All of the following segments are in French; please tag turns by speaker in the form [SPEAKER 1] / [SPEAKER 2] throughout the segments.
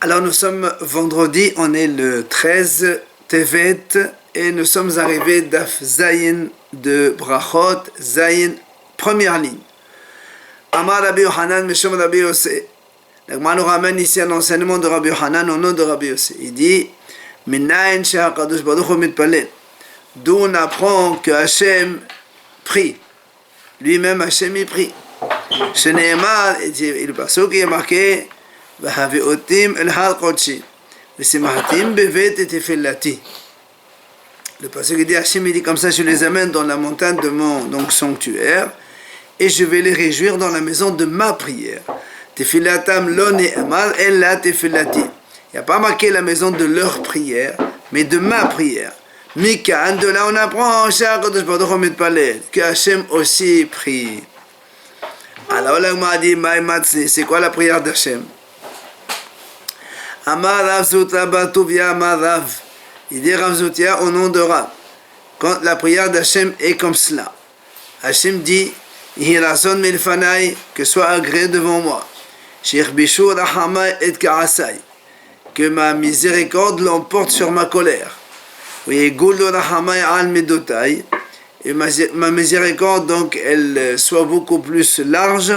[SPEAKER 1] Alors nous sommes vendredi, on est le 13 Tevet et nous sommes arrivés d'Af Zayin de Brachot, Zayin, première ligne. Amar Rabbi Yohanan, Meshom Rabbi Yosef. L'Agma nous ramène ici un enseignement de Rabbi Yohanan au nom de Rabbi Yosef. Il dit, Minayin She'akadosh Baruch Hu mitpalel. D'où on apprend que Hachem prie. Lui-même Hachem y prie. Shene'emar, et le passage qui est marqué, Vahaveotim el har kodshi, Vesimhatim bevet et tefillati. Le passage qui dit, Hachem il dit comme ça, je les amène dans la montagne de mon sanctuaire, et je vais les réjouir dans la maison de ma prière. Tefillatam lo ne'emar ella tefillati. Il n'y a pas marqué la maison de leur prière, mais de ma prière. Mikan, de là on apprend que Hachem aussi prie. Alors là on m'a dit, c'est quoi la prière d'Hachem? Amar Rav Zutra Batuvia Amar Rav. Il dit Rav Zutra au nom de Rav. Quand la prière d'Hachem est comme cela, Hachem dit, Hirason milfanai, que soit agréé devant moi. Sheikh Bishur Rahamai et Karasai, que ma miséricorde l'emporte sur ma colère. Et ma miséricorde donc elle soit beaucoup plus large.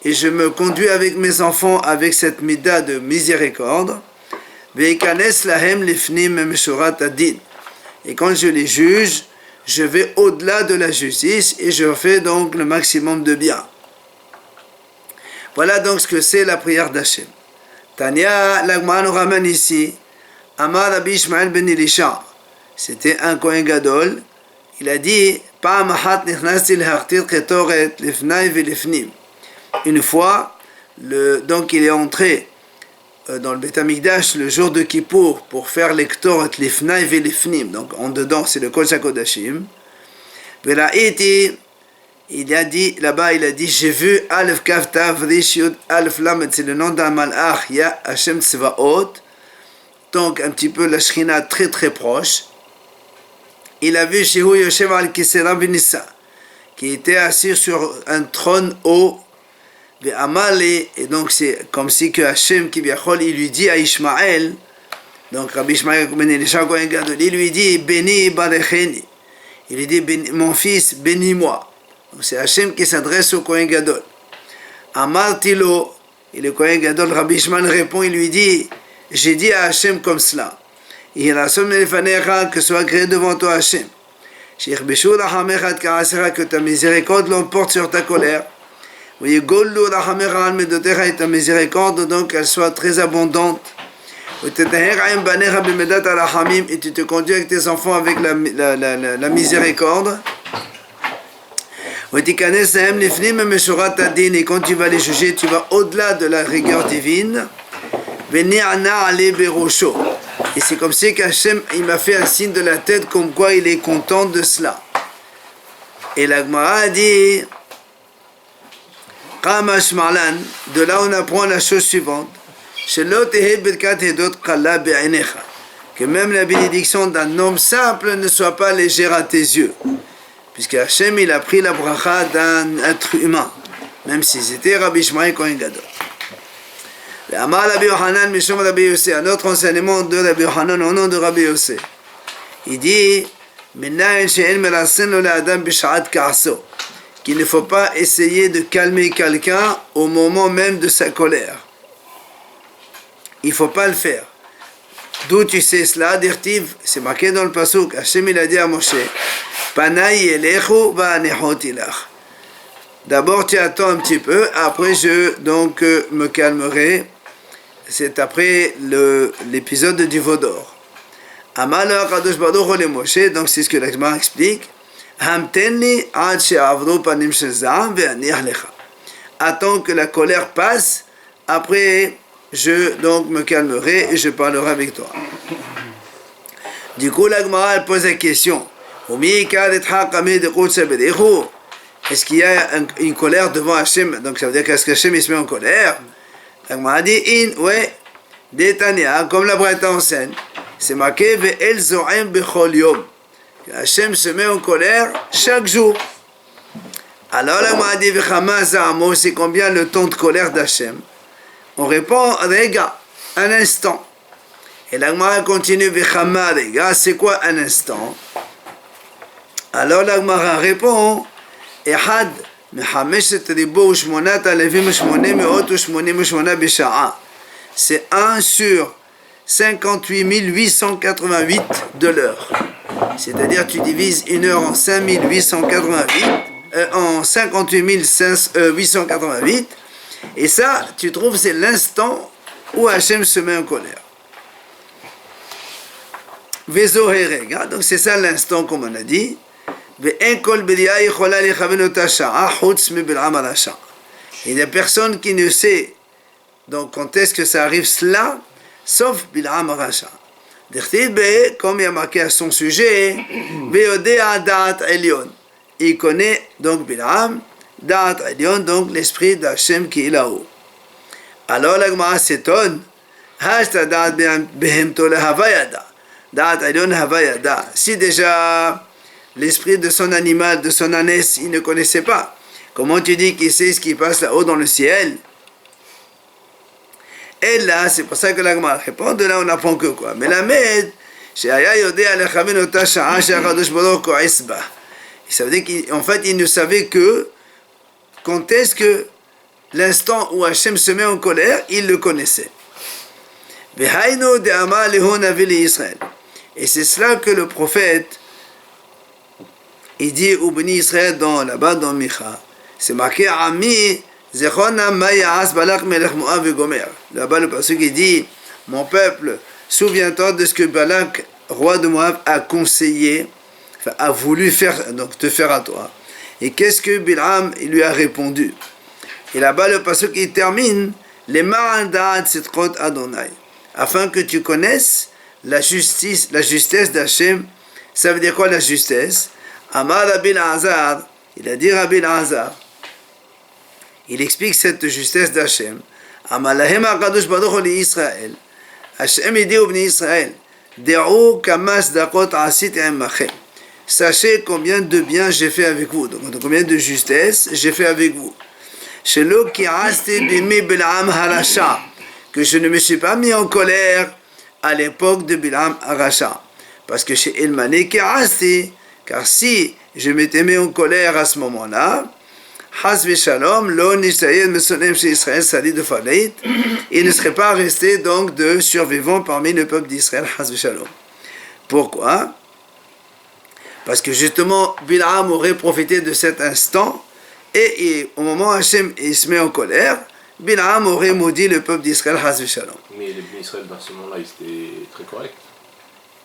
[SPEAKER 1] Et je me conduis avec mes enfants avec cette mida de miséricorde. Et quand je les juge, je vais au-delà de la justice et je fais donc le maximum de bien. Voilà donc ce que c'est la prière d'Hachem. Tania, l'Agma nous ramène ici, Amar Rabbi Ishmael ben Elisha, c'était un Kohen Gadol, il a dit, une fois, donc il est entré dans le Beth Amikdash le jour de Kippour pour faire l'Ektoret Lifnai Velifnim, donc en dedans c'est le Kodesh HaKodashim. Il a dit, là-bas, il a dit, j'ai vu Aleph Kaf Tav Rish Yud Aleph Lamed, c'est le nom d'un malach, Ya Hashem Tzvaot, donc un petit peu la Shekhinah très très proche. Il a vu Shehu Yoshev al Kisera Benissa, qui était assis sur un trône haut, et donc c'est comme si que Hashem Kibiachol, il lui dit à Ishmaël, donc Rabbi Ishmael ben Elisha Kohen Gadol, il lui dit, Béni Barecheni, il lui dit, mon fils, bénis-moi. Donc c'est Hachem qui s'adresse au Kohen Gadol. Amar Tilo, et le Kohen Gadol, Rabbi Ishmael répond, il lui dit, j'ai dit à Hachem comme cela, que soit agréé devant toi Hachem, que ta miséricorde l'emporte sur ta colère, et ta miséricorde donc elle soit très abondante, et tu te conduis avec tes enfants avec la miséricorde. Et quand tu vas les juger, tu vas au-delà de la rigueur divine. Et c'est comme si qu'Hachem il m'a fait un signe de la tête comme quoi il est content de cela. Et la Gemara a dit, de là on apprend la chose suivante, que même la bénédiction d'un homme simple ne soit pas légère à tes yeux. Puisque Hachem il a pris la bracha d'un être humain, même si c'était Rabbi Ishmael Kohen Gadol. Amar Rabbi Yohanan Mishom Rabbi Yosef, un autre enseignement de Rabbi Yohanan au nom de Rabbi Yosef. Il dit, qu'il ne faut pas essayer de calmer quelqu'un au moment même de sa colère. Il ne faut pas le faire. D'où tu sais cela? Dirtiv, c'est marqué dans le pasuk. Hachem il a dit à Moshe, d'abord tu attends un petit peu, après je donc me calmerai. C'est après l'épisode du veau d'or. Donc c'est ce que l'Agma explique. Attends que la colère passe, après je donc me calmerai et je parlerai avec toi. Du coup l'Agma elle pose la question, est-ce qu'il y a une colère devant Hachem? Donc ça veut dire qu'est-ce qu'Hachem il se met en colère? L'Agma a dit, ouais, Détania, comme la Braïta enseigne, c'est marqué, Ve'el zo'em bechol yom. Hachem se met en colère chaque jour. Alors la Gemara dit Vechama Za'amo, c'est combien le temps de colère d'Hachem? On répond Rega, un instant. Et la Gemara continue Vechama Rega, c'est quoi un instant? Alors la Gemara répond Ehad מחמשת ריבו ושמונת אלפים ושמונה מאות ושמונים ושמונה בשעה. C'est 1 sur 58 888 de l'heure. C'est-à-dire tu divises une heure en 5888, en 58 888, et ça, tu trouves, c'est l'instant où Hachem se met en colère. Vezoherega, donc c'est ça l'instant comme on a dit. Il n'y a personne qui ne sait donc quand est-ce que ça arrive cela, sauf Bil'am Rasha. Comme il y a marqué à son sujet, il connaît donc Bil'am, Da'at Elyon, donc l'esprit d'Hachem qui est là-haut. Alors la Gemara s'étonne, si déjà l'esprit de son animal, de son ânesse, il ne connaissait pas. Comment tu dis qu'il sait ce qui passe là-haut dans le ciel? Et là, c'est pour ça que la Gemara répond, de là on apprend que quoi? Mais la Med, ça veut dire qu'en fait, il ne savait que quand est-ce que l'instant où Hachem se met en colère, il le connaissait. Et c'est cela que le prophète il dit au béni Israël là-bas dans Micha, c'est marqué Ami Zechona Mayas Balak Melech Moab et Gomer. Là-bas le passage qui dit mon peuple, souviens-toi de ce que Balak, roi de Moab, a conseillé, enfin, a voulu faire, donc te faire à toi. Et qu'est-ce que Bil'am il lui a répondu? Et là-bas le passage qui termine les Ma'andat Sitrot Adonai, afin que tu connaisses la justesse d'Hachem. Ça veut dire quoi la justesse? Amar Rabbi Azar, il a dit Rabbi Azar, il explique cette justesse d'Hachem. Amalahem HaKadosh Baruch Hu li Israël. Hachem il dit au Bnei Israël, De'u kamas dakot asit emachem. Sachez combien de bien j'ai fait avec vous, donc combien de justesse j'ai fait avec vous. Shelo ki aste bimi Bil'am harasha, que je ne me suis pas mis en colère à l'époque de Bil'am harasha, parce que chez Elmané ki aste, car si je m'étais mis en colère à ce moment-là, il ne serait pas resté donc de survivants parmi le peuple d'Israël. Pourquoi? Parce que justement, Bil'am aurait profité de cet instant et au moment où Hachem il se met en colère, Bil'am aurait maudit le peuple d'Israël.
[SPEAKER 2] Mais les bénis Israël dans ce moment-là, ils étaient très corrects.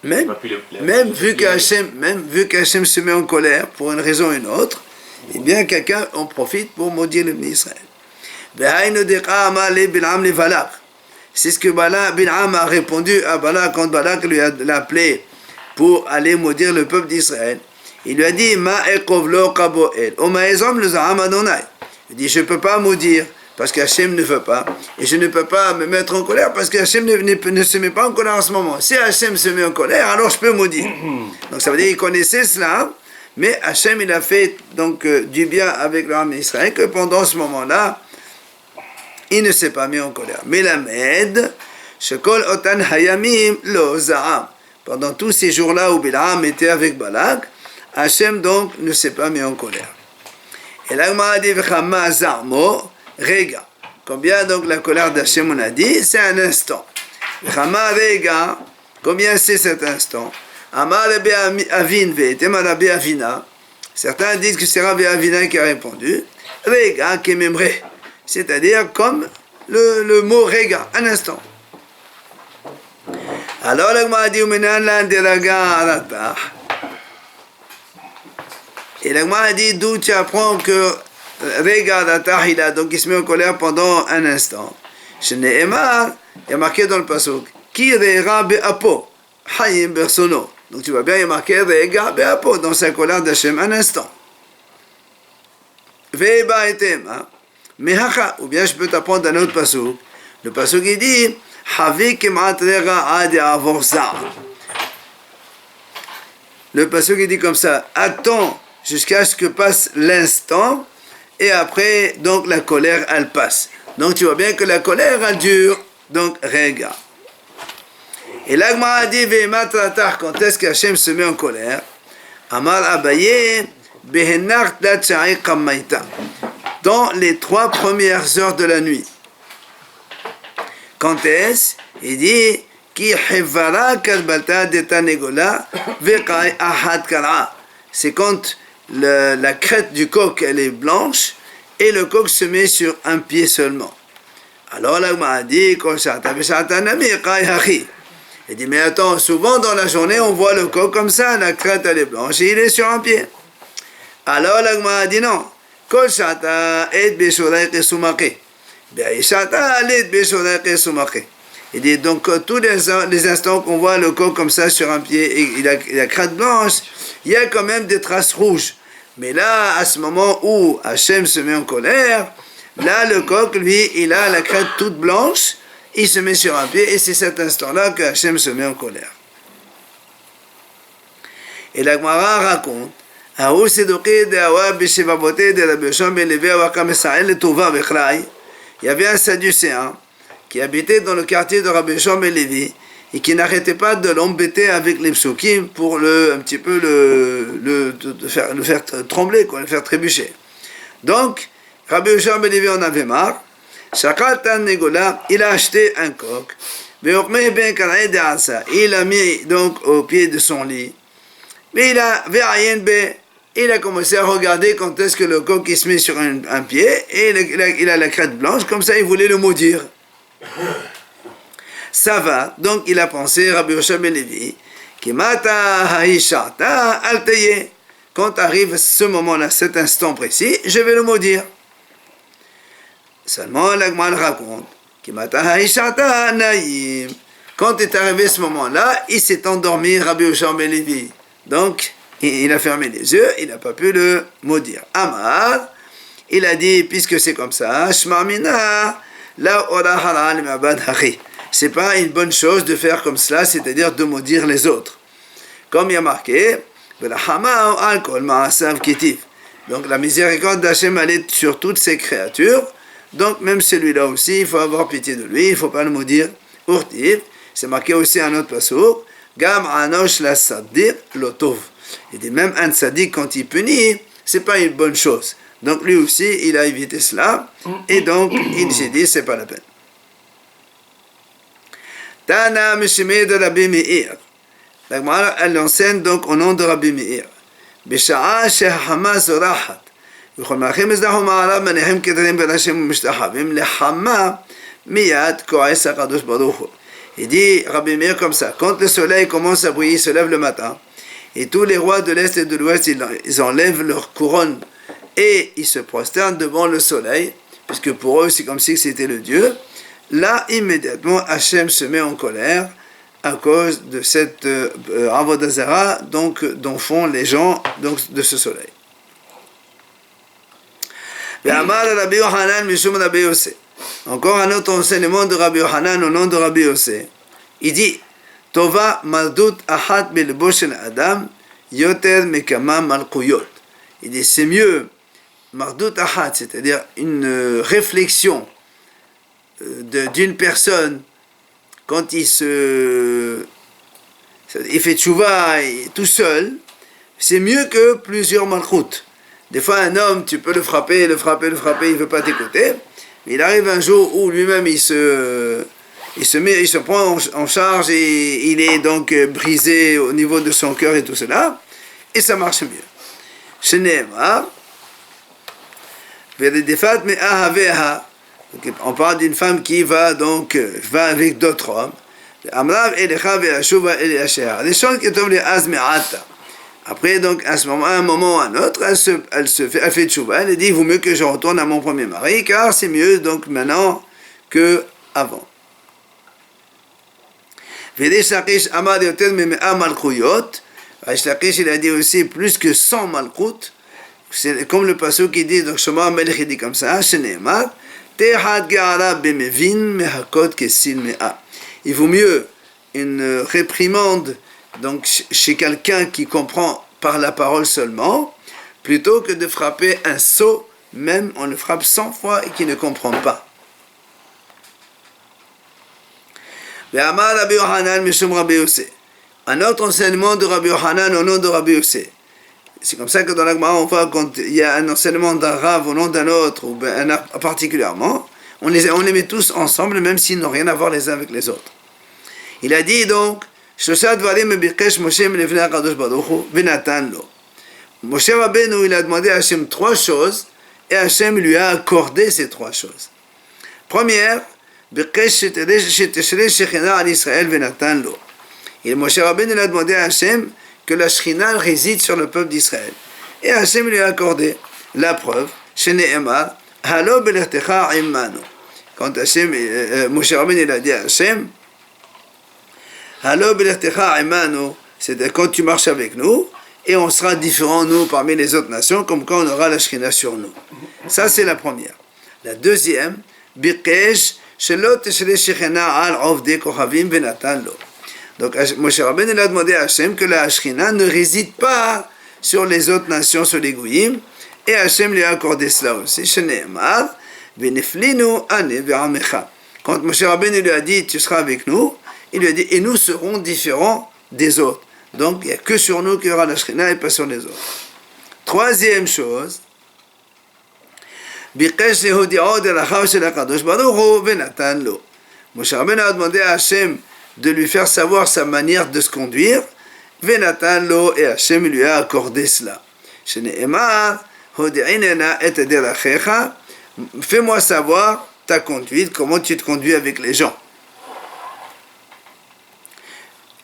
[SPEAKER 1] Même vu qu'Hachem se met en colère pour une raison ou une autre, eh bien quelqu'un en profite pour maudire le béni Israël. C'est ce que Bil'am a répondu à Balak quand Balak lui a appelé pour aller maudire le peuple d'Israël. Il lui a dit il dit je ne peux pas maudire parce qu'Hachem ne veut pas, et je ne peux pas me mettre en colère parce qu'Hachem ne se met pas en colère en ce moment. Si Hachem se met en colère, alors je peux maudire. Donc ça veut dire qu'il connaissait cela, mais Hachem il a fait donc du bien avec l'armée d'Israël que pendant ce moment-là, il ne s'est pas mis en colère. Mais la Med, Shekol Otan Hayamim Lo Za'am. Pendant tous ces jours-là où Bil'am était avec Balak, Hachem donc ne s'est pas mis en colère. Et là, Gemara dit Vechama Za'amo Rega. Combien donc la colère d'Hachem on a dit? C'est un instant. Vechama Rega. Combien c'est cet instant? Amar Rabbi Avin ve'etem Rabbi Avina. Certains disent que c'est Rabbi Avina qui a répondu. Rega kememre. C'est-à-dire comme le mot Rega, un instant. Alors la Gemara dit Umenan l'anderaga aratah. Et la Gemara dit d'où tu apprends que Rega aratah il a donc il se met en colère pendant un instant. Shne'emar, il y a marqué dans le pasuk Ki reira be'apo hayim bersono. Donc tu vois bien il y a marqué Rega be'apo dans sa colère d'Hachem un instant. Ve'ba etem, mehacha, ou bien je peux t'apprendre un autre pasuk. Le pasuk il dit le pasuk il dit comme ça, attends jusqu'à ce que passe l'instant et après, donc la colère, elle passe. Donc tu vois bien que la colère, elle dure. Donc, regarde. Et l'Agma a dit, quand est-ce qu'Hachem se met en colère? Amar Abaye, dans les 3 premières heures de la nuit. Quand est-ce? Il dit, c'est quand la crête du coq elle est blanche et le coq se met sur un pied seulement. Alors l'Agma a dit, il dit, mais attends, souvent dans la journée on voit le coq comme ça, la crête elle est blanche et il est sur un pied. Alors l'Agma a dit non. Il dit donc tous les instants qu'on voit le coq comme ça sur un pied et il a la crête blanche, il y a quand même des traces rouges. Mais là, à ce moment où Hachem se met en colère, là le coq, lui, il a la crête toute blanche, il se met sur un pied et c'est cet instant-là que Hachem se met en colère. Et la Gemara raconte, il y avait un Sadducéen qui habitait dans le quartier de Rabbi Shimon ben Levi et qui n'arrêtait pas de l'embêter avec les psukim pour le faire trembler, le faire trébucher. Donc, Rabbi Shimon ben Levi en avait marre. Il a acheté un coq. Il l'a mis donc au pied de son lit. Mais il a commencé à regarder quand est-ce que le coq il se met sur un pied et il a la crête blanche, comme ça il voulait le maudire. Ça va, donc il a pensé, Rabbi Yoshua ben Levi, quand arrive ce moment-là, cet instant précis, je vais le maudire. Seulement, l'Agma raconte, quand est arrivé ce moment-là, il s'est endormi, Rabbi Yoshua ben Levi. Donc, il a fermé les yeux, il n'a pas pu le maudire. Amar, il a dit, puisque c'est comme ça, Shmamina, la orahara l'mabad hari. C'est pas une bonne chose de faire comme cela, c'est-à-dire de maudire les autres. Comme il y a marqué, donc la miséricorde d'Hachem elle est sur toutes ces créatures, donc même celui-là aussi, il faut avoir pitié de lui, il ne faut pas le maudire. Urtiv, c'est marqué aussi un autre passour, Gam anosh la saddiq lotov. Il dit même un tzaddik quand il punit, c'est pas une bonne chose. Donc lui aussi, il a évité cela, et donc il s'est dit, c'est pas la peine. Tana Mishimé de Rabbi Meir. La Gemara, elle enseigne donc au nom de Rabbi Meir. Bisha'a shehama zorahat. V'chomachim ezdahu ma'alav manechem ketrim benashim mishtachavim lechama miyad ko'es hakadosh baruch hu. Il dit, Rabbi Meir comme ça, quand le soleil commence à briller, il se lève le matin, et tous les rois de l'Est et de l'Ouest, ils enlèvent leur couronne, et ils se prosternent devant le soleil, puisque pour eux, c'est comme si c'était le Dieu. Là, immédiatement, Hachem se met en colère à cause de cette Avodah Zara, donc dont font les gens donc, de ce soleil. Encore un autre enseignement de Rabbi Yohanan au nom de Rabbi Yossé. Il dit, Tova maldut achat belbo shel adam yoter mekama malkuyot. Il dit, c'est mieux maldut achat, c'est-à-dire une réflexion d'une personne quand il fait tchouva tout seul, c'est mieux que plusieurs malchut. Des fois, un homme, tu peux le frapper, il ne veut pas t'écouter. Mais il arrive un jour où lui-même il se prend en charge et il est donc brisé au niveau de son cœur et tout cela, et ça marche mieux. Sheneemar, on parle d'une femme qui va avec d'autres hommes. Les choses qui tombent les azme'ata. Après, donc, à un moment ou à un autre, elle fait tchouva, elle dit, il vaut mieux que je retourne à mon premier mari, car c'est mieux, donc, maintenant, que avant. Rish Lakish il a dit aussi plus que 100 malchut. C'est comme le passage qui dit, donc, Shema Melech, il dit comme ça, Sheneemar, Tehad Ge'ara bemevin mehakot kesil mea. Il vaut mieux une réprimande donc chez quelqu'un qui comprend par la parole seulement, plutôt que de frapper un sot même on le frappe 100 fois et qu'il ne comprend pas. Un autre enseignement de Rabbi Yohanan au nom de Rabbi Yossé. C'est comme ça que dans la Gemara, on voit quand il y a un enseignement d'un Rav au nom d'un autre, ou particulièrement, on les met tous ensemble, même s'ils n'ont rien à voir les uns avec les autres. Il a dit donc, Moshe Rabbeinu, il a demandé à Hachem 3 choses, et Hachem lui a accordé ces 3 choses. Première, et Moshe Rabbeinu a demandé à Hachem que la Shekhinah réside sur le peuple d'Israël. Et Hachem lui a accordé la preuve, chez Nehemar, Halo belechtecha immanu. Quand Moshe Rabbeinu a dit à Hachem, Halo belechtecha immanu, c'est-à-dire quand tu marches avec nous, et on sera différents, nous, parmi les autres nations, comme quand on aura la Shekhinah sur nous. Ça, c'est la première. La deuxième, Bikesh, Shelo teshele Shekhinah al ovdei kochavim venatan lo. Donc, Moshe Rabbeinu a demandé à Hachem que la Shekhinah ne réside pas sur les autres nations, sur les Gouyim, et Hachem lui a accordé cela aussi. Shene'emar, v'neflinu ane ve'amecha. Quand Moshe Rabbeinu lui a dit, tu seras avec nous, il lui a dit, et nous serons différents des autres. Donc, il n'y a que sur nous qu'il y aura la Shekhinah et pas sur les autres. Troisième chose, Bikesh lehudi'o derachav shel HaKadosh Baruch Hu venatan lo. Moshe Rabbeinu a demandé à Hachem de lui faire savoir sa manière de se conduire, venatan lo, et Hachem lui a accordé cela. Shene'emar, hodi'inena et derachecha, fais-moi savoir ta conduite, comment tu te conduis avec les gens.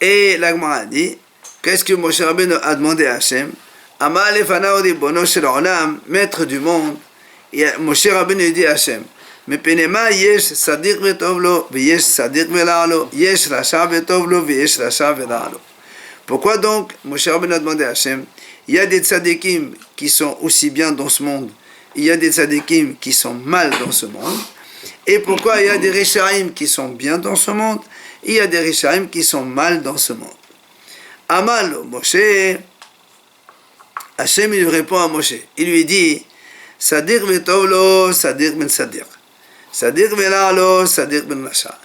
[SPEAKER 1] Et la Gemara dit, qu'est-ce que Moshe Rabbeinu a demandé à Hachem? Amar lefanao ribono shel olam, maître du monde. Et Moshe Rabbeinu dit à Hachem, מפני מה יש צדיק וטוב לו ויש צדיק ורע לו, יש רשע וטוב לו ויש רשע ורע לו. Pourquoi donc Moshe Rabbeinu a demandé à Hachem, il y a des tzadikim qui sont aussi bien dans ce monde, il y a des tzadikim qui sont mal dans ce monde, et pourquoi il y a des rishaim qui sont bien dans ce monde, il y a des rishaim qui sont mal dans ce monde. Amalo Moshe, Hachem il répond à Moshe, il lui dit, Sadir vetov lo, sadir ben sadir. Sadir velalo, sadir ben rasha.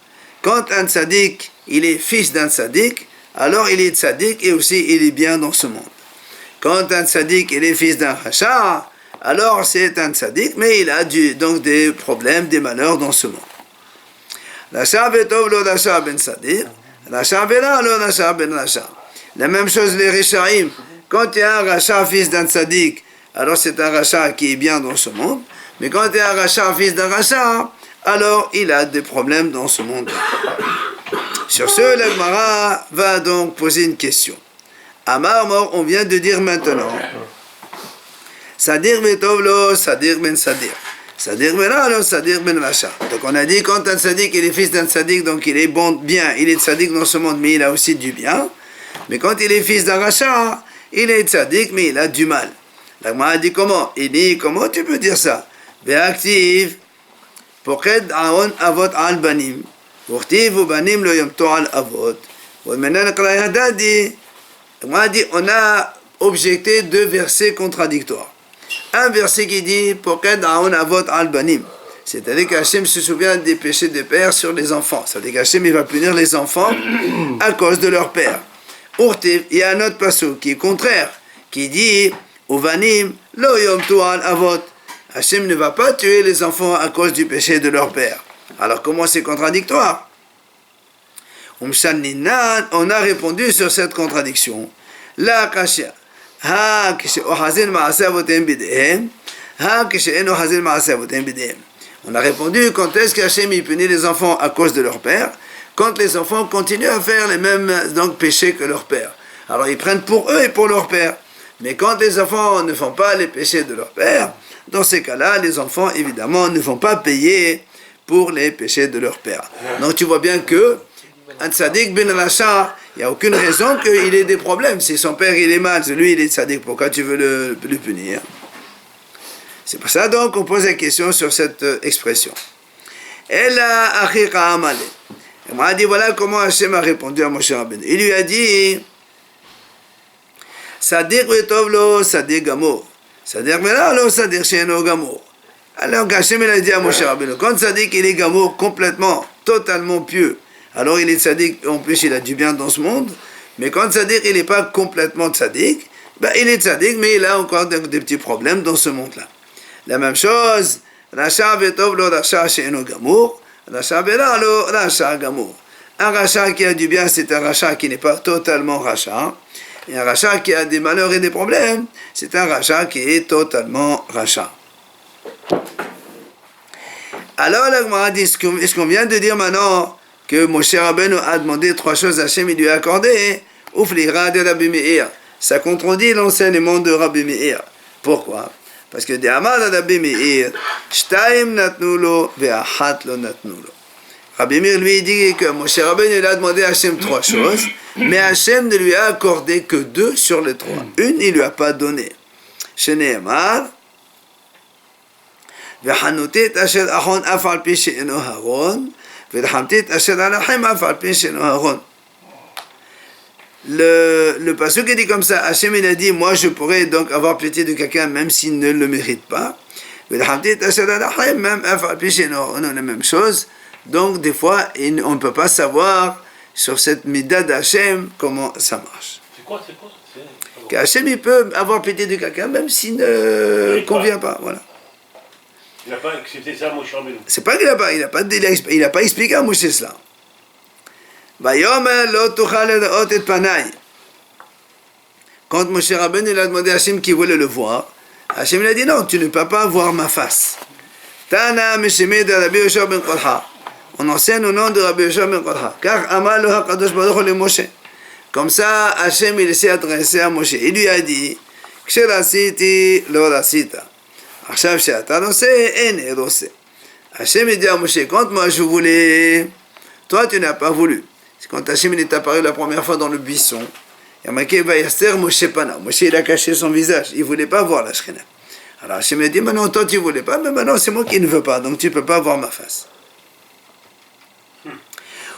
[SPEAKER 1] Quand un tzaddik, il est fils d'un tzaddik, alors il est tzaddik et aussi il est bien dans ce monde. Quand un tzaddik, il est fils d'un rasha, alors c'est un tzaddik, mais il a donc des problèmes, des malheurs dans ce monde. Rasha vetov lo, rasha ben sadir. Rasha velalo, rasha ben rasha. La même chose les rishaim. Quand il y a un rasha fils d'un tzaddik, alors c'est un rachat qui est bien dans ce monde. Mais quand il y a un rachat fils d'un rachat, alors il a des problèmes dans ce monde. Sur ce, la Gemara va donc poser une question. Amar mort, on vient de dire maintenant. Sadir betovlo, sadir ben sadir. Sadir benalo, sadir ben rachat. Donc on a dit quand un sadik il est fils d'un sadik, donc il est bon, bien, il est sadik dans ce monde, mais il a aussi du bien. Mais quand il est fils d'un rachat, il est sadik, mais il a du mal. La Gemara dit comment? Il dit comment tu peux dire ça? Béactif, poked aon avot al banim, urtiv ou banim lo yomto al avot. Maintenant, la dit, on a objecté 2 versets contradictoires. Un verset qui dit poked aon avot al banim, c'est-à-dire qu'Hachem se souvient des péchés des pères sur les enfants. C'est-à-dire qu'Hachem il va punir les enfants à cause de leur père. Urtiv, il y a un autre passage qui est contraire, qui dit Uvanim, lo yomtu al avot. Hachem ne va pas tuer les enfants à cause du péché de leur père. Alors comment c'est contradictoire? On a répondu sur cette contradiction. La kasha. Ha kishe ohazin ma'ase avotem bidehem. Ha kishe en ohazin ma'ase avotem bidehem. On a répondu quand est-ce qu'Hachem il punit les enfants à cause de leur père? Quand les enfants continuent à faire les mêmes donc, péchés que leur père. Alors ils prennent pour eux et pour leur père. Mais quand les enfants ne font pas les péchés de leur père, dans ces cas-là, les enfants, évidemment, ne vont pas payer pour les péchés de leur père. Donc tu vois bien que un tzaddik ben racha, il n'y a aucune raison qu'il ait des problèmes. Si son père il est mal, lui il est tzaddik, pourquoi tu veux le punir? C'est pour ça donc qu'on pose la question sur cette expression. Ela achika amale. On m'a dit voilà comment Hachem a répondu à Moshe Rabbeinu. Il lui a dit Sadir vetov lo, sadir gamor. Sadir velalo, sadir she'eno gamor. Alors Hachem il a dit à Moshe Rabbeinu, quand Tzadik il est gamour complètement, totalement pieux, alors il est Tzadik, en plus il a du bien dans ce monde, mais quand Tzadik il n'est pas complètement Tzadik, ben, il est Tzadik, mais il a encore des petits problèmes dans ce monde-là. La même chose, Racha vetov lo Racha she'eno gamour, Racha bela lo Racha gamour. Un Racha qui a du bien, c'est un Racha qui n'est pas totalement Racha. Et un Racha qui a des malheurs et des problèmes, c'est un Racha qui est totalement Racha. Alors la Gemara dit, est-ce qu'on vient de dire maintenant que Moshe Rabbeinu a demandé 3 choses à Hachem, il lui a accordé, Ouflira de Rabbi Meir. Ça contredit l'enseignement de Rabbi Meir. Pourquoi? Parce que de Amar de Rabbi Meir, Shtaim natnu lo ve'achat lo natnu lo. Rabbi Meir lui dit que Moshe Rabbeinu il a demandé à Hachem 3 choses, mais Hachem ne lui a accordé que 2 sur les 3. Une, il lui a pas donné. Shene'emar, ve'chanutit asher achon af al pi she'eno haron, ve'hamtit asher alachem af al pi she'eno haron. Le passage qui dit comme ça, Hachem il a dit, moi je pourrais donc avoir pitié de quelqu'un même s'il ne le mérite pas. Même la même chose. Donc des fois, on ne peut pas savoir sur cette mida d'Hachem comment ça marche.
[SPEAKER 2] C'est quoi
[SPEAKER 1] Qu'Hachem il peut avoir pitié de quelqu'un même s'il ne convient pas. Voilà.
[SPEAKER 3] Il n'a pas accepté ça, Moshe Rabbeinu.
[SPEAKER 1] C'est pas qu'il n'a pas expliqué à Moshe cela. Quand Moshe Rabbeinu il a demandé à Hachem qui voulait le voir, Hachem il a dit non, tu ne peux pas voir ma face. Tana Meshemé de Rabbi Yoshua ben Kolha. On enseigne au nom de Rabbi Yoshua ben Kolha. Car Amar lo HaKadosh Baruch Hu le Moshe. Comme ça, Hachem il s'est adressé à Moshe. Il lui a dit, Ksherasiti lo rasita. Achav she'ata rose en rose. Hachem il dit à Moshe, quand moi je voulais, toi tu n'as pas voulu. C'est quand Hachem est apparu la première fois dans le buisson. Il y a marqué Vayaster Moshe Pana. Moshe il a caché son visage. Il ne voulait pas voir la Shekhinah. Alors Hachem a dit, maintenant toi tu ne voulais pas, mais maintenant c'est moi qui ne veux pas, donc tu ne peux pas voir ma face.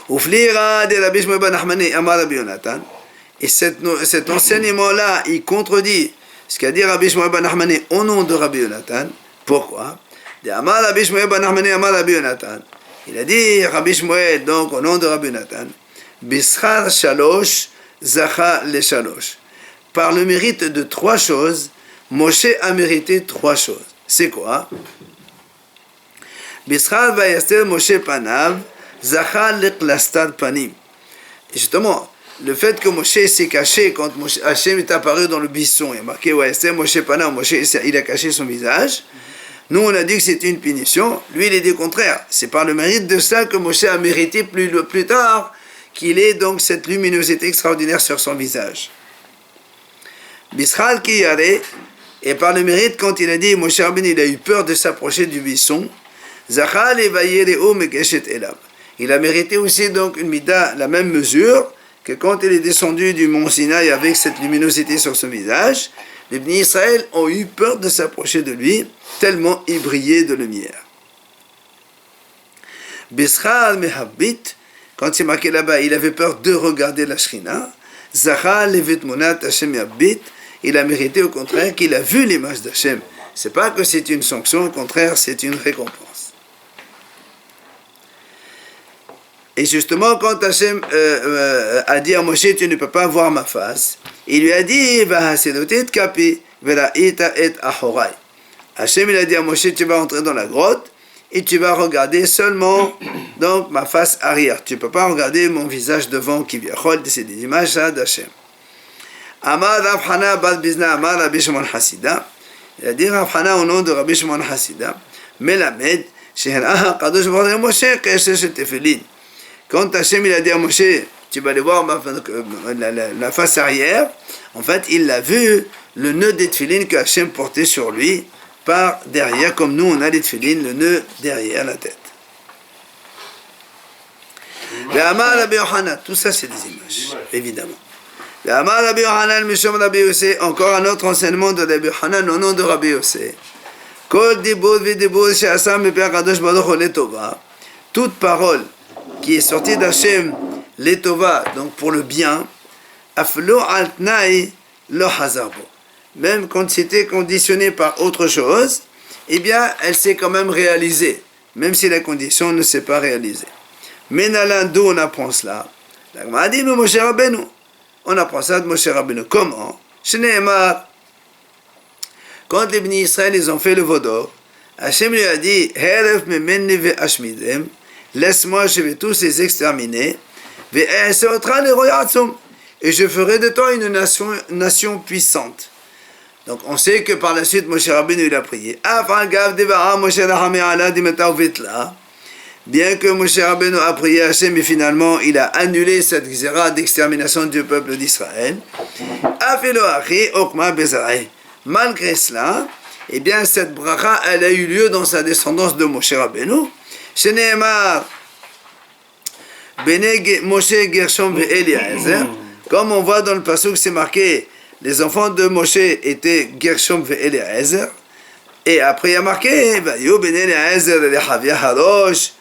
[SPEAKER 1] Uflira de Rabbi Shmuel ben Nachmani Amar Rabbi Yonatan. Et cet enseignement-là, il contredit ce qu'a dit Rabbi Shmuel ben Nachmani au nom de Rabbi Yonatan. Pourquoi? De Amar Rabbi Shmuel ben Nachmani Amar Rabbi Yonatan. Il a dit Rabbi Shmuel, donc au nom de Rabbi Yonatan, Bischar Shalosh Zacha le Shalosh. Par le mérite de 3 choses, Moshe a mérité 3 choses. C'est quoi? Bischar Vayaster Moshe Panav Zacha le Klastar Panim. Et justement, le fait que Moshe s'est caché quand Hachem est apparu dans le buisson, il y a marqué Vayaster Moshe Panav, Moshe il a caché son visage. Nous, on a dit que c'était une punition. Lui, il est dit le contraire. C'est par le mérite de ça que Moshe a mérité plus tard qu'il ait donc cette luminosité extraordinaire sur son visage. Bischal ki yare, et par le mérite, quand il a dit, Moshe Rabbeinu, il a eu peur de s'approcher du buisson, Zachal et vayereo megeshet elav. Il a mérité aussi donc une mida, la même mesure, que quand il est descendu du mont Sinaï avec cette luminosité sur son visage, les Bnei Israël ont eu peur de s'approcher de lui, tellement il brillait de lumière. Bischal mehabit, quand c'est marqué là-bas, il avait peur de regarder la Shrina. Zachal levet monat Hashem yabit, il a mérité au contraire qu'il a vu l'image d'Hachem. C'est pas que c'est une sanction, au contraire, c'est une récompense. Et justement, quand Hachem a dit à Moshe, tu ne peux pas voir ma face, il lui a dit, Hachem il a dit à Moshe, tu vas entrer dans la grotte et tu vas regarder seulement donc ma face arrière. Tu ne peux pas regarder mon visage devant qui vient. C'est des images d'Hachem. Amar Rav Hana Bal Bizna Amar Rabbi Shimon Hasida. Il a dit Rav Hana au nom de Rabbi Shimon Hasida, Melamed, Sheherah Kadosh Baruch Hu Moshe Keshesh Tefillin. Quand Hachem il a dit à Moshe, tu vas aller voir la face arrière, en fait il a vu le nœud des tefillin que Hachem portait sur lui par derrière, comme nous on a les tefillin, le nœud derrière la tête. Ve'amar Rabbi Yochanan, tout ça c'est des images, évidemment. Ve'amar Rabbi Yochanan, Mishom Rabbi Yossé, encore un autre enseignement de Rabbi Yochanan au nom de Rabbi Yossé. Kol dibur v'dibur she'asa mipi HaKadosh Baruch Hu letova, toute parole qui est sortie d'Hachem letova, donc pour le bien, aflo al tnaï lo hazarbo. Même quand c'était conditionné par autre chose, eh bien, elle s'est quand même réalisée, même si la condition ne s'est pas réalisée. Mais d'où on apprend cela? La Gemara dit, nous, Moshe Rabbeinu. On apprend ça de Moshe Rabbeinu. Comment? Shneemar. Quand les Bnei Israël, ils ont fait le veau d'or, Hachem lui a dit, Heref memeni ve'ashmidem, laisse-moi, je vais tous les exterminer, ve'eseotra leroyatzum, et je ferai de toi une nation puissante. Donc on sait que par la suite, Moshe Rabbeinu il a prié. Bien que Moshe Rabbeinu a prié à Hachem, mais finalement il a annulé cette xéra d'extermination du peuple d'Israël. Malgré cela, eh bien cette bracha, elle a eu lieu dans sa descendance de Moshe Rabbeinu. Sheneemar Bene Moshe Gershom ve'Eliezer. Comme on voit dans le passage, c'est marqué, les enfants de Moshe étaient Gershom ve'Eliezer. Et après il y a marqué, Vayu ben Eliezer leChavia harosh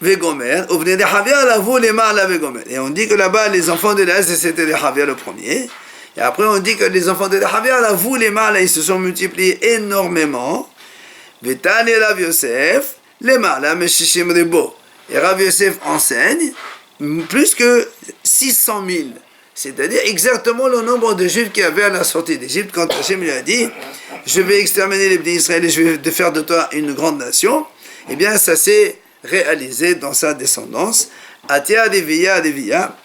[SPEAKER 1] ve'gomer, ou ben Chavia lavu lema'ala ve'gomer. Et on dit que là-bas, les enfants d'Eliezer, c'était les Chavia le premier. Et après, on dit que les enfants de Chavia, lavu lema'ala, ils se sont multipliés énormément. Ve'tani Rav Yosef, lema'ala meshishim ribo. Et Rav Yosef enseigne plus que 600 000. C'est-à-dire exactement le nombre de Juifs qu'il y avait à la sortie d'Égypte, quand Hachem lui a dit « Je vais exterminer les Bnei Israël et je vais faire de toi une grande nation », eh bien ça s'est réalisé dans sa descendance. Atia Devia Devia,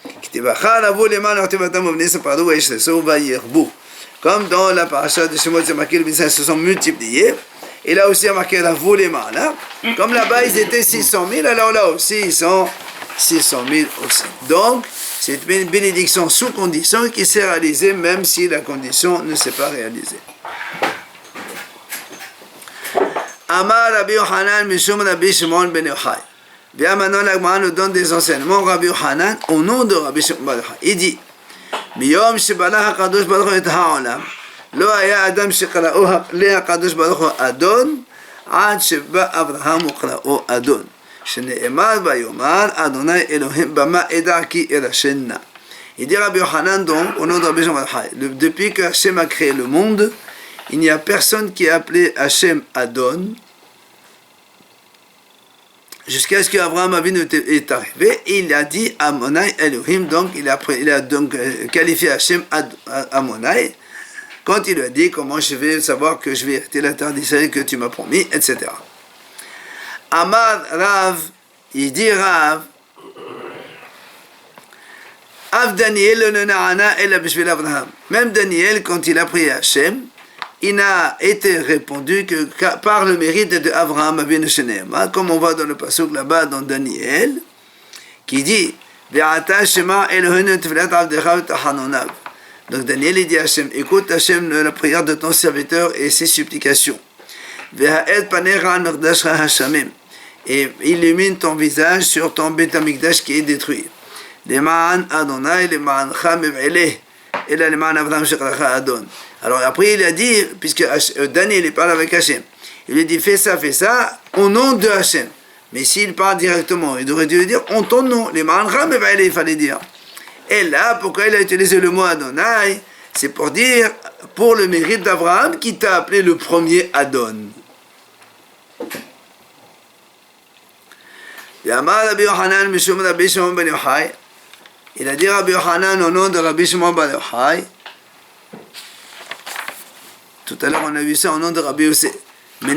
[SPEAKER 1] comme dans la paracha de Shemot, c'est marqué, les Bnei Israël se sont multipliés. Et là aussi, il y a marqué la volema, là. Comme là-bas, ils étaient 600 000, alors là aussi, ils sont 600 000 aussi. Donc, c'est une bénédiction sous condition qui s'est réalisée, même si la condition ne s'est pas réalisée. Amar Rabbi Yochanan, Mishum Rabbi Shimon ben Yochai. Bien maintenant, la Gemara nous donne des enseignements. Rabbi Yochanan, au nom de Rabbi Shimon ben Yochai, il dit, Miyom Shebalach HaKadosh Baruch Hu et ha'olam, לא היה אדם שקראו לקדוש ברוך הוא אדון עד שבא אברהם וקראו אדון שנאמר ויאמר אדוני אלוהים במה אדע כי ארשנה. Il dit Rabbi Yochanan donc au nom de Rabbi Shimon ben Yochai, depuis que Hachem a créé le monde, il n'y a personne qui a appelé Hachem Adon jusqu'à ce qu'Abraham Avinu est arrivé, et il a dit Amonai Elohim, donc il a donc qualifié Hachem Amonai. Quand il lui a dit comment je vais savoir que je vais hériter la terre d'Israël que tu m'as promis, etc. Amar Rav, il dit Rav, Av Daniel le na'ana ela b'shvil Abraham. Même Daniel, quand il a prié Hachem, il n'a été répondu que par le mérite de Abraham Avinu Sheneema, comme on voit dans le passage là-bas dans Daniel, qui dit Ve'ata shema Eloheinu tefillat avdecha v'tachanonav. Donc Daniel il dit à Hachem, écoute Hachem la prière de ton serviteur et ses supplications. Et illumine ton visage sur ton Beth Amikdash qui est détruit. Alors après il a dit, puisque Daniel il parle avec Hachem, il lui dit fais ça, au nom de Hachem. Mais s'il parle directement, il aurait dû lui dire en ton nom, il fallait dire. Et là, pourquoi il a utilisé le mot Adonai? C'est pour dire, pour le mérite d'Abraham, qui t'a appelé le premier Adon. Il a dit Rabbi Yochanan au nom de Rabbi Shimon ben Yochai. Tout à l'heure, on a vu ça au nom de Rabbi Yosef. Le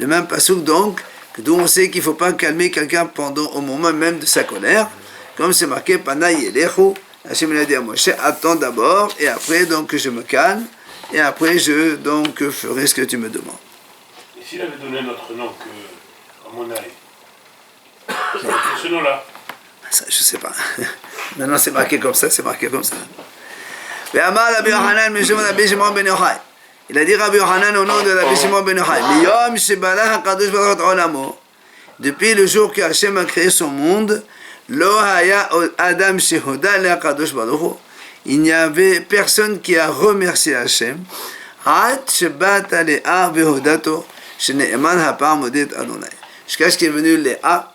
[SPEAKER 1] même pasuk donc, d'où on sait qu'il ne faut pas calmer quelqu'un au moment même de sa colère, comme c'est marqué Panay Yelechu, Hachem l'a dit à Moshe, attends d'abord, et après donc je me calme, et après je donc ferai ce que tu me demandes.
[SPEAKER 3] Et s'il avait donné notre nom que Amonai, ce nom-là?
[SPEAKER 1] Ça, je ne sais pas. Maintenant c'est marqué comme ça, c'est marqué comme ça. Ve'amar Rabbi Yochanan mishum Rabbi Shimon ben Yochai. Il a dit Rabbi Yochanan au nom de Rabbi Shimon ben Yochai. Miyom shebalach HaKadosh Baruch Hu olamo. Depuis le jour que Hachem a créé son monde, lo haya adam shehoda le HaKadosh Baruch Hu. Il n'y avait personne qui a remercié Hachem. Ad shebata Léa vehodato shene'eman hapa'am modet Adonai. Jusqu'à ce qu'il est venu Léa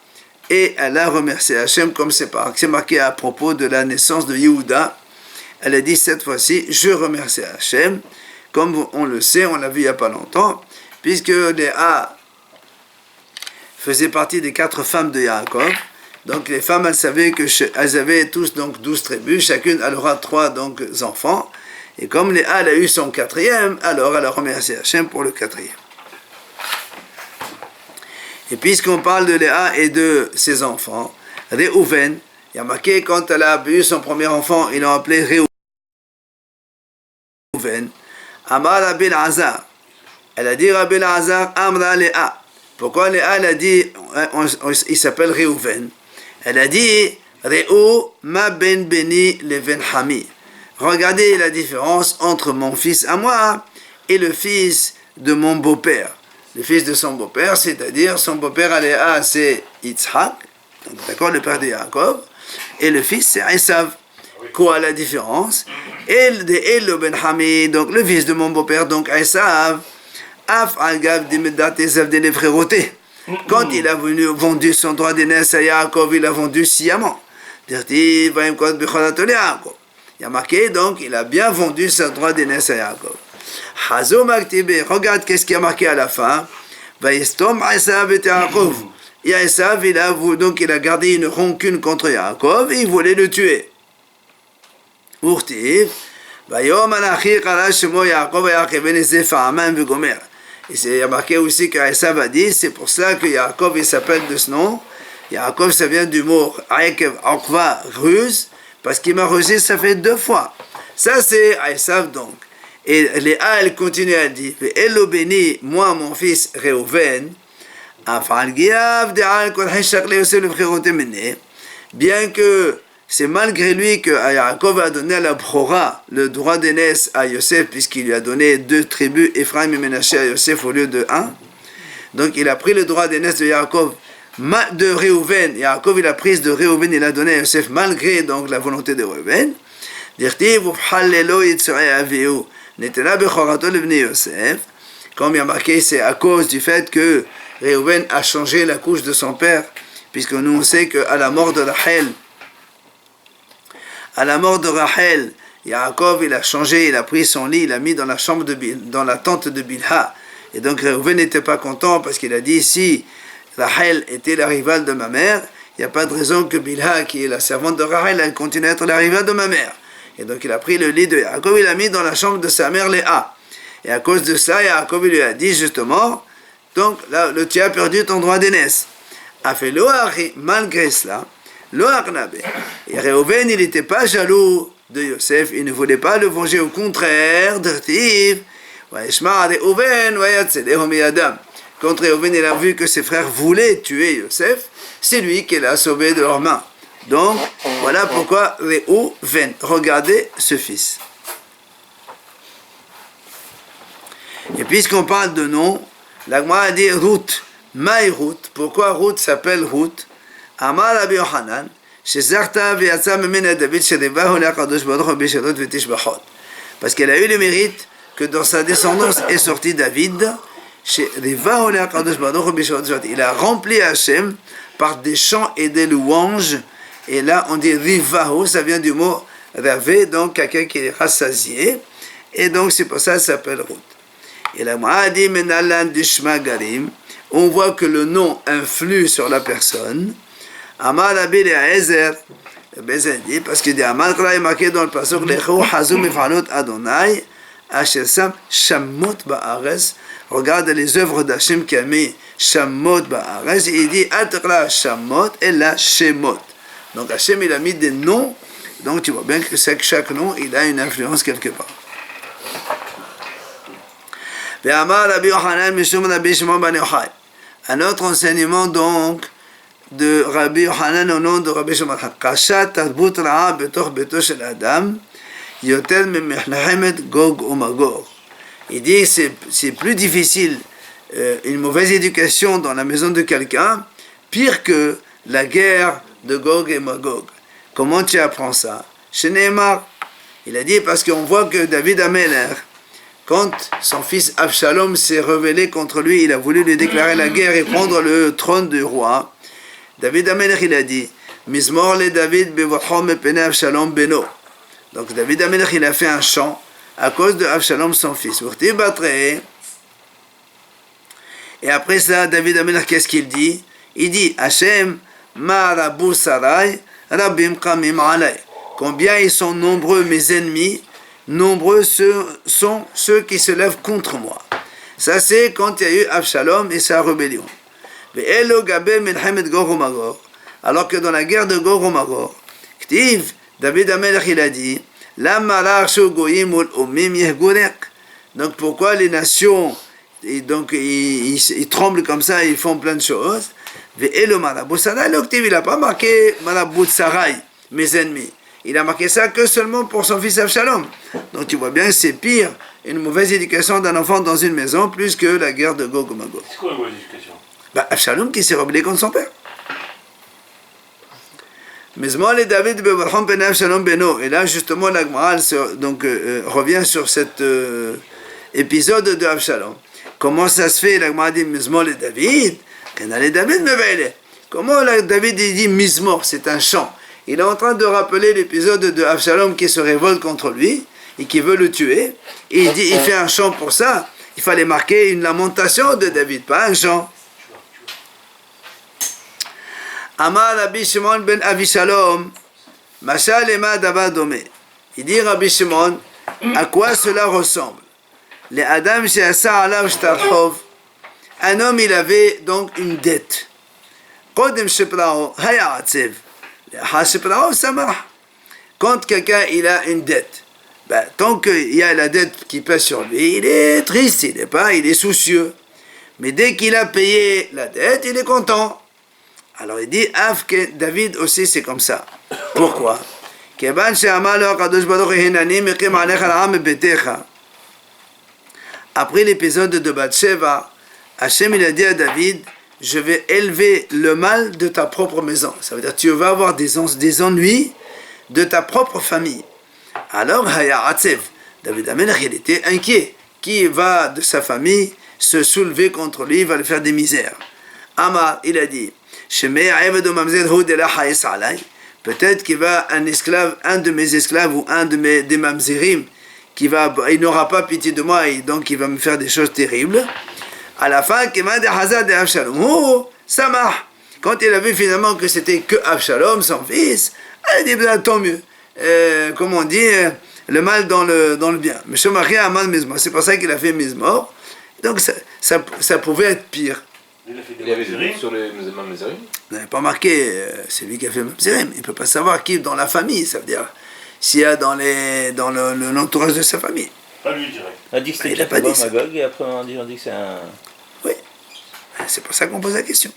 [SPEAKER 1] et elle a remercié Hachem, comme c'est marqué à propos de la naissance de Yehuda. elle a dit cette fois-ci, je remercie Hachem, comme on le sait, on l'a vu il n'y a pas longtemps, puisque Léa faisait partie des 4 femmes de Yaakov. Donc les femmes, elles savaient qu'elles avaient tous donc 12 tribus, chacune elle aura 3 donc enfants. Et comme Léa elle a eu son 4e, alors elle a remercié Hachem pour le 4e. Et puisqu'on parle de Léa et de ses enfants, Réhouven, il y a marqué quand elle a eu son premier enfant, ils l'ont appelé Réhouven. Amar Rabbi Azar. Elle a dit Rabbi Azar, Amra Léa. Pourquoi Léa elle a dit, il s'appelle Réhouven? Elle a dit Réhou ma ben beni le ben hami. Regardez la différence entre mon fils à moi et le fils de mon beau-père. Le fils de son beau-père, c'est-à-dire son beau-père à Léa, c'est Yitzhak, d'accord, le père de Yaakov, et le fils, c'est Esav. Quoi la différence? El de El ben Hami, donc le fils de mon beau-père, donc Esav, Af al-Gav d'Imedat Esav de l'Evréroté. Quand il a vendu son droit d'aînesse à Yaakov, il a vendu sciemment. Il y a marqué, donc, il a bien vendu son droit d'aînesse à Yaakov. Regarde qu'est-ce qui a marqué à la fin. Et Esav, il a gardé une rancune contre Yaakov et il voulait le tuer. Et il y a marqué aussi qu'Esav a dit, c'est pour ça que Yaakov il s'appelle de ce nom. Yaakov, ça vient du mot Akva, ruse, parce qu'il m'a rusé, ça fait 2 fois. Ça, c'est Esav donc. Et Léa, elle continue à dire, Elo béni, moi, mon fils Réhouven, bien que c'est malgré lui que Yaakov a donné à la Brora le droit d'aînesse à Yosef, puisqu'il lui a donné 2 tribus, Ephraim et Ménaché à Yosef au lieu de 1. Donc il a pris le droit d'aînesse de Yaakov, de Réhouven. Yaakov il a pris de Réhouven, il a donné à Yosef malgré donc la volonté de Réhouven. Comme il y a marqué, c'est à cause du fait que Réhouven a changé la couche de son père, puisque nous on sait qu'à la mort de Rachel, Yaakov il a changé, il a pris son lit, il l'a mis dans la chambre dans la tente de Bilha. Et donc Réhouven n'était pas content parce qu'il a dit, si Rachel était la rivale de ma mère, il n'y a pas de raison que Bilha, qui est la servante de Rachel, elle continue à être la rivale de ma mère. Et donc il a pris le lit de Yaakov, il l'a mis dans la chambre de sa mère Léa. Et à cause de ça, Yaakov lui a dit justement, donc là, tu as perdu ton droit d'aînesse. A fait Loari, malgré cela, Loarnabe. Et Réhouven, il n'était pas jaloux de Yosef, il ne voulait pas le venger, au contraire, d'Artiv. Quand Réhouven il a vu que ses frères voulaient tuer Yosef, c'est lui qui l'a sauvé de leurs mains. Donc, voilà pourquoi Réhouven. Regardez ce fils. Et puisqu'on parle de nom, la Gemara a dit Ruth. Maï Ruth. Pourquoi Ruth s'appelle Ruth? Amar Rabbi Yochanan, Shezarta v'yatsa memena David sherevahu le'akadosh baruch hu b'sherot v'tishbachot. Parce qu'elle a eu le mérite que dans sa descendance est sorti David. Sherevahu le'akadosh baruch hu b'sherot v'tishbachot. Il a rempli Hachem par des chants et des louanges. Et là, on dit Rivahu, ça vient du mot Ravé, donc quelqu'un qui est rassasié. Et donc, c'est pour ça qu'il s'appelle Ruth. Et la Gemara dit Menalan Dishma Garim. On voit que le nom influe sur la personne. Amar Rabbi Eliezer, dit, parce qu'il dit Amar Kra est marqué dans le passage Lechu Hazum Mifalot Adonai, Asher Sam Shammot Ba'ares. Regarde les œuvres d'Hachem qui a mis Shammot Ba'ares. Il dit Atakra Shammot et la Shemot. Donc Hachem il a mis des noms. Donc tu vois bien que chaque nom il a une influence quelque part. Un autre enseignement donc de Rabbi Yochanan au nom de Rabbi Shimon. Kashat tarbut ra'a betoch beto shel Adam yoter memelachemet Gog ou Magog. Il dit c'est plus difficile une mauvaise éducation dans la maison de quelqu'un, pire que la guerre de Gog et Magog. Comment tu apprends ça? Chez Neymar, il a dit parce qu'on voit que David Améler, quand son fils Absalom s'est rebellé contre lui, il a voulu lui déclarer la guerre et prendre le trône du roi. David Améler, il a dit Mizmor le David bevochom epene Absalom beno. Donc David Amelech, il a fait un chant à cause de Avshalom, son fils. Et après ça, David Amelech, qu'est-ce qu'il dit? Il dit, Hachem, ma rabu sarai, rabim kamim alay. Combien ils sont nombreux mes ennemis, nombreux sont ceux qui se lèvent contre moi. Ça c'est quand il y a eu Avshalom et sa rébellion. Alors que dans la guerre de Gog et Magog, David Amelech il a dit, donc pourquoi les nations ils tremblent comme ça, ils font plein de choses. Il n'a pas marqué Marabut Sarai, mes ennemis. Il a marqué ça que seulement pour son fils Avshalom. Donc tu vois bien que c'est pire une mauvaise éducation d'un enfant dans une maison plus que la guerre de Gog et Magog.
[SPEAKER 3] C'est quoi la mauvaise éducation?
[SPEAKER 1] Avshalom qui s'est rebellé contre son père. Mizmor le David bevarchom ben Avshalom beno. Et là justement la Gemara revient sur cet épisode de Avshalom. Comment ça se fait? La Gemara dit Mizmor le David. David me veille. Comment David dit Mizmor? C'est un chant. Il est en train de rappeler l'épisode de Avshalom qui se révolte contre lui et qui veut le tuer. Et il fait un chant pour ça. Il fallait marquer une lamentation de David, pas un chant. Amar Rabbi Shimon ben Avishalom, Mashal ema davar domé. Il dit Rabbi Shimon, à quoi cela ressemble? Les Adam she'asa alav shtarchov. Un homme, il avait donc une dette. Kodem sheprao haya atzev. Quand quelqu'un il a une dette, tant qu'il y a la dette qui pèse sur lui, il est triste, il est soucieux. Mais dès qu'il a payé la dette, il est content. Alors il dit, que David aussi c'est comme ça. Pourquoi? Après l'épisode de Bathsheba, Hachem il a dit à David, je vais élever le mal de ta propre maison. Ça veut dire tu vas avoir des ennuis de ta propre famille. Alors, David Amelech, il était inquiet. Qui va de sa famille se soulever contre lui, va lui faire des misères. Amar, il a dit, peut-être qu'il va un de mes esclaves ou un des mamzerim, il n'aura pas pitié de moi et donc il va me faire des choses terribles. À la fin, quand il a vu finalement que c'était que Avshalom, son fils, il a dit, tant mieux. Comme on dit, le mal dans le bien. C'est pour ça qu'il a fait Mizmor. Donc ça pouvait être pire.
[SPEAKER 2] Il y avait des doutes sur les Mamzerim?
[SPEAKER 1] Il n'avait pas marqué, c'est lui qui a fait Mamzerim. Il ne peut pas savoir qui dans la famille, ça veut dire s'il y a dans l'entourage de sa famille.
[SPEAKER 3] Pas lui direct.
[SPEAKER 4] On a dit que c'était Magog et après on dit que c'est un...
[SPEAKER 1] Oui, c'est pour ça qu'on pose la question.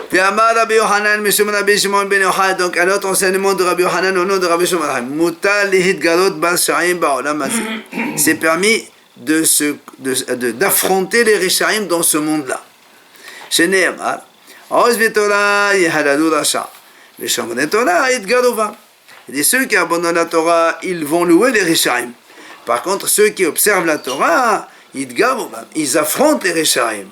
[SPEAKER 1] Puis Amar Rabbi Yohanan, Mishum Rabbi Shimon ben Yochai, donc un autre enseignement de Rabbi Yohanan au nom de Rabbi Shimon. Mutal lihitgalot bal sha'im ba'olam hazeh. C'est permis d'affronter les Rishaim dans ce monde-là. Shene'emar, Oz v'Torah yehalalu rasha, v'shomrei Torah yitgalu bam. Et ceux qui abandonnent la Torah, ils vont louer les Rishaim. Par contre, ceux qui observent la Torah, ils affrontent les Rishaim.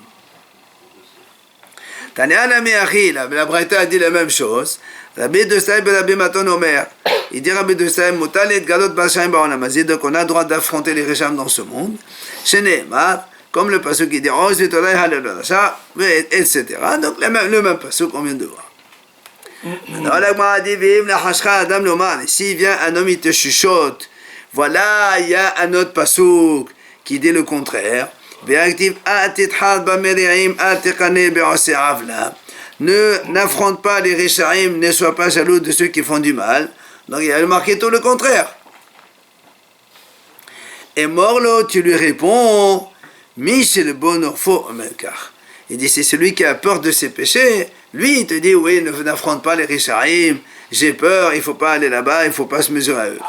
[SPEAKER 1] Tanya Meachi, la Braïta a dit la même chose. Rabbi Dostaï ben Rabbi Maton Omer. Il dit Rabbi Dostaï, Mutal et Galot Bashaim Ba'olam hazeh. Donc on a le droit d'affronter les Rishaim dans ce monde. Shene'emar, comme le pasuk qui dit Oz v'Torah yehalalu rasha, etc. Donc le même pasuk qu'on vient de voir. Alors la Gemara dit Adam Lomar. S'il vient un homme, il te chuchote. Voilà, il y a un autre pasuk qui dit le contraire. N'affronte pas les Rishaim, ne sois pas jaloux de ceux qui font du mal. Donc il a marqué tout le contraire. Et Morlo, tu lui réponds, Michel bon orpho Melkar. Il dit c'est celui qui a peur de ses péchés. Lui, il te dit oui, n'affronte pas les Rishaim, j'ai peur, il ne faut pas aller là-bas, il ne faut pas se mesurer à eux.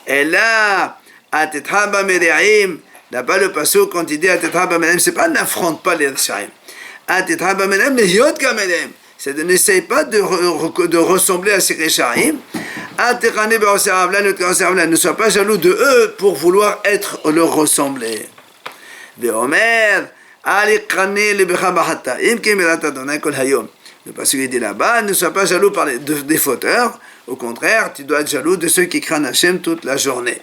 [SPEAKER 1] Et là, Atetha Mereim. Là-bas, le pasuk, quand il dit Atetha b'menem, c'est pas n'affronte pas les Rishaim. Atetha b'menem, mais yot kamenem. C'est de n'essaye pas de ressembler à ces Rishaim. Atekane be'oseravla, ne sois pas jaloux de eux pour vouloir leur ressembler. Ve'omer, alikane lebecha b'chata, im kemirata donai kol hayom. Le pasuk il dit là-bas, ne sois pas jaloux des fauteurs Au contraire, tu dois être jaloux de ceux qui craignent Hachem toute la journée.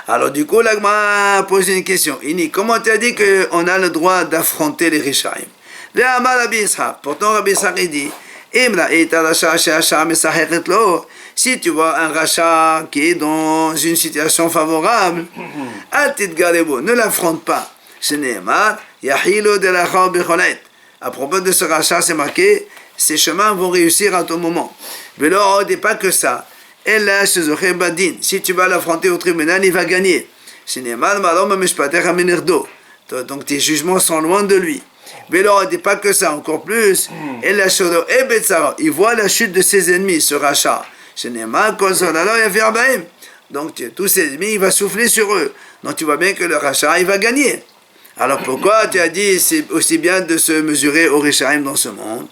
[SPEAKER 1] Alors du coup, l'Agma pose une question. Ini, comment tu as dit qu'on a le droit d'affronter les Rishaim? Pourtant, Rabbi Ishaq il dit, si tu vois un rachat qui est dans une situation favorable, ne l'affronte pas. À propos de ce rachat, c'est marqué, ces chemins vont réussir à tout moment. Mais là, on dit pas que ça. Si tu vas l'affronter au tribunal, il va gagner. Donc tes jugements sont loin de lui. Mais là, on ne dit pas que ça, encore plus. Il voit la chute de ses ennemis, ce rachat. Donc tous ses ennemis, il va souffler sur eux. Donc tu vois bien que le rachat, il va gagner. Alors pourquoi tu as dit c'est aussi bien de se mesurer au Rishaim dans ce monde?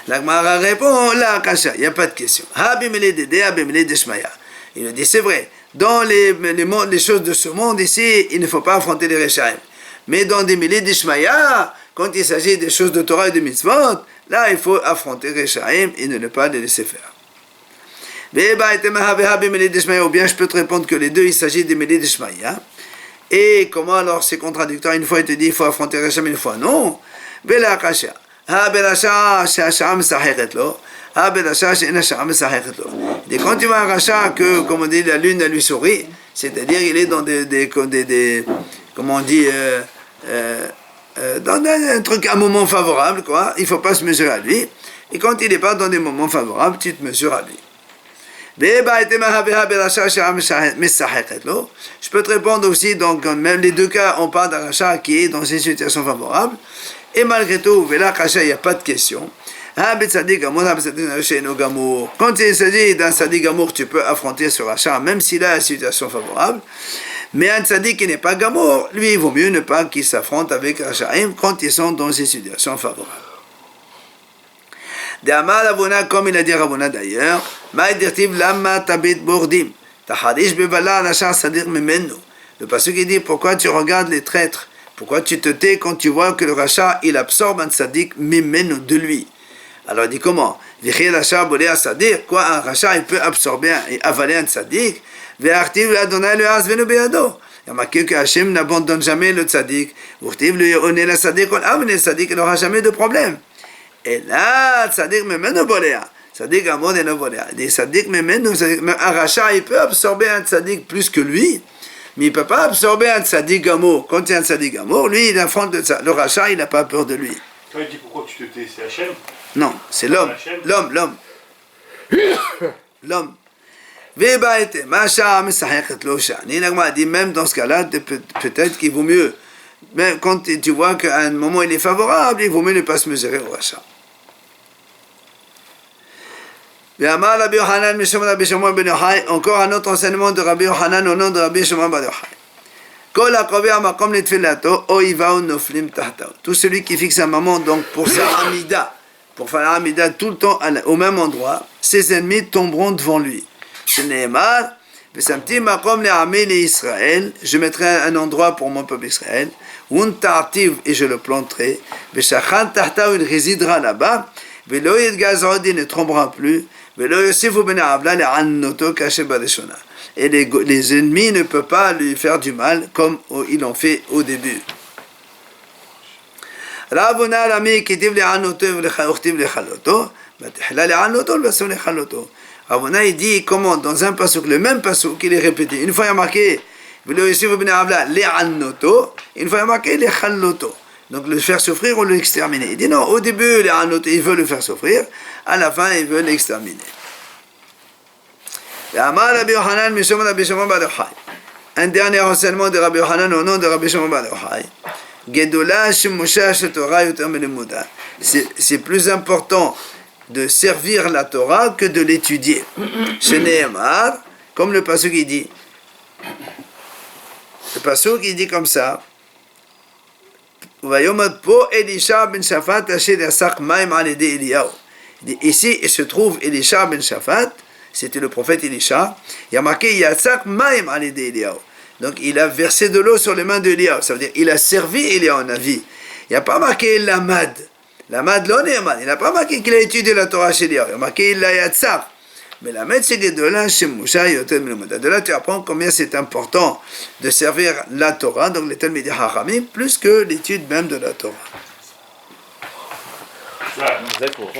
[SPEAKER 1] La Gemara répond, là, il n'y a pas de question. Il dit, c'est vrai, dans les choses de ce monde ici, il ne faut pas affronter les Rishaim. Mais dans des milliers d'Ishmaïa, quand il s'agit des choses de Torah et de mitzvot, là, il faut affronter les Rishaim et ne pas les laisser faire. Ou bien je peux te répondre que les deux, il s'agit des milliers d'Ishmaïa. Et comment alors c'est contradictoire? Une fois il te dit il faut affronter les Rishaim, une fois non. Et quand tu vois un rachat que, comme on dit, la lune elle lui sourit, c'est-à-dire il est dans des comment on dit, dans un truc, un moment favorable, quoi, il ne faut pas se mesurer à lui. Et quand il n'est pas dans des moments favorables, tu te mesures à lui. Je peux te répondre aussi, donc même les deux cas, on parle d'un rachat qui est dans une situation favorable. Et malgré tout, il n'y a pas de question. Quand il s'agit d'un Sadiq Gamour, tu peux affronter ce rachat, même s'il a une situation favorable. Mais un Sadiq qui n'est pas Gamour, lui, il vaut mieux ne pas qu'il s'affronte avec Rachaim quand ils sont dans une situation favorable. Comme il a dit Ravuna d'ailleurs, le passage qui dit pourquoi tu regardes les traîtres? Pourquoi tu te tais quand tu vois que le rachat, il absorbe un tzaddik mimenu de lui? Alors il dit comment? Quoi, un rachat, il peut absorber et avaler un tzaddik? Il y a marqué que Hachem n'abandonne jamais le tzaddik. Le tzaddik, il n'aura jamais de problème. Et là, tzaddik mimenu boléa. Tzaddik amon et no boléa. Des tzaddik mimenu, un rachat, il peut absorber un tzaddik plus que lui. Mais il ne peut pas absorber un tzaddik gamour. Quand il y a un tzaddik gamour, lui, il affronte le rachat, il n'a pas peur de lui.
[SPEAKER 3] Toi, il dit pourquoi tu te tais? C'est Hachem?
[SPEAKER 1] Non, c'est l'homme. L'homme. L'Agma dit même dans ce cas-là, peut-être qu'il vaut mieux. Même quand tu vois qu'à un moment il est favorable, il vaut mieux ne pas se mesurer au rachat. Encore un autre enseignement de Rabbi Yochanan au nom de Rabbi Shimon bar Yochai. Tout celui qui fixe un moment donc pour sa amida, pour faire la amida tout le temps au même endroit, ses ennemis tomberont devant lui. Je mettrai un endroit pour mon peuple Israël, et je le planterai, il résidera là-bas, il ne tombera plus, et les ennemis ne peuvent pas lui faire du mal comme ils l'ont fait au début. Ravuna il dit comment dans un passouk, le même passouk il est répété. Une fois il y a marqué une fois il y a marqué donc le faire souffrir ou l'exterminer. Il dit non, au début il veut le faire souffrir, à la fin il veut l'exterminer. Un dernier enseignement de Rabbi Yochanan au nom de Rabbi Shimon bar Yochai. C'est plus important de servir la Torah que de l'étudier. Comme le pasuk il dit. Le pasuk il dit comme ça. Ici, il se trouve Elisha ben Shaphat, c'était le prophète Elisha. Il y a marqué Yatzak Maim Alede Eliyahu. Donc il a versé de l'eau sur les mains d'Eliyahu. Ça veut dire il a servi Eliyahu en avis. Il n'y a pas marqué Lamad. Lamad lo ne'eman. Il n'a pas marqué qu'il a étudié la Torah chez Eliyahu. Il a marqué il l'a yatzar. Mais la Lamed shegedola shemusha yoter milumada. De là, tu apprends combien c'est important de servir la Torah, donc les Talmidei Chachamim, plus que l'étude même de la Torah.
[SPEAKER 3] Ça.
[SPEAKER 4] D'accord.